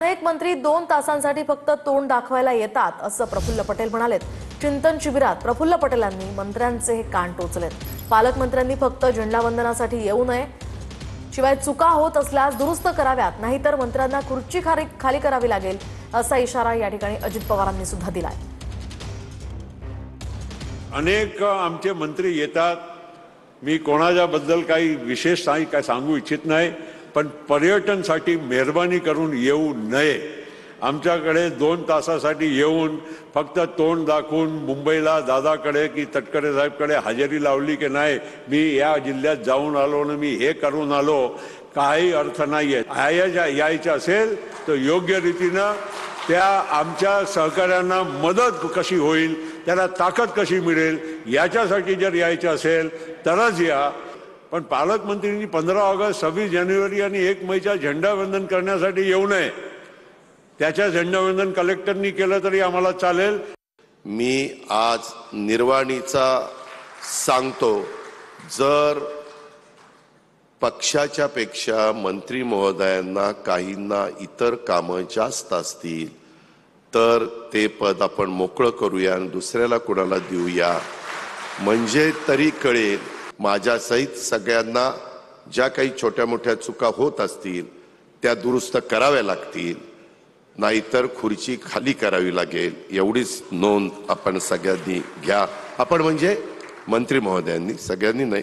अनेक मंत्री 2 तासांसाठी फक्त तोंड दाखवायला येतात असं प्रफुल्ल पटेल म्हणालेत। चिंतन शिबिरात प्रफुल्ल पटेलांनी मंत्र्यांचे हे कान टोचलेत। पालकमंत्र्यांनी फक्त झेंडावंदनासाठी येऊ नये, शिवाय चुका होत असल्यास दुरुस्त कराव्यात, नाहीतर मंत्र्यांना खुर्ची खाली करावी लागेल असा इशारा या ठिकाणी अजित पवारांनी सुद्धा दिलाय। अनेक आमचे मंत्री येतात, मी कोणाच्याबद्दल काही विशेष काय सांगू इच्छित नाही, पण पर्यटनसाठी मेहरबानी करून येऊ नये। आमच्याकडे 2 तासासाठी येऊन फक्त तोंड दाखवून मुंबईला दादाकडे की तटकरे साहेबकडे हजेरी लावली की नाही, मी या जिल्ह्यात जाऊन आलो ना मी हे करून आलो, काही अर्थ नाहीये। यायचं असेल तर योग्य रीतीनं त्या आमच्या सहकार्यांना मदत कशी होईल, त्याला ताकद कशी मिळेल, याच्यासाठी जर यायचं असेल तरच या। पण पालकमंत्र्यांनी 15 ऑगस्ट 26 जानेवारी आणि 1 मेचा झेंडावंदन करण्यासाठी येऊ नये। त्याच्या झेंडावंदन कलेक्टरनी केलं तरी आम्हाला चालेल। मी आज निर्वाणीचा सांगतो, जर पक्षाच्या पेक्षा मंत्री महोदयांना काहींना इतर कामं जास्त असतील तर ते पद आपण मोकळं करूया आणि दुसऱ्याला कोणाला देऊया, म्हणजे तरी कळेल। माझ्यासहित सगळ्यांना ज्या काही छोट्या मोठ्या चुका होत असतील त्या दुरुस्त कराव्या लागतील, नाहीतर खुर्ची खाली करावी लागेल, एवढीच नोंद आपण सगळ्यांनी घ्या। आपण म्हणजे मंत्री महोदयांनी, सगळ्यांनी नाही।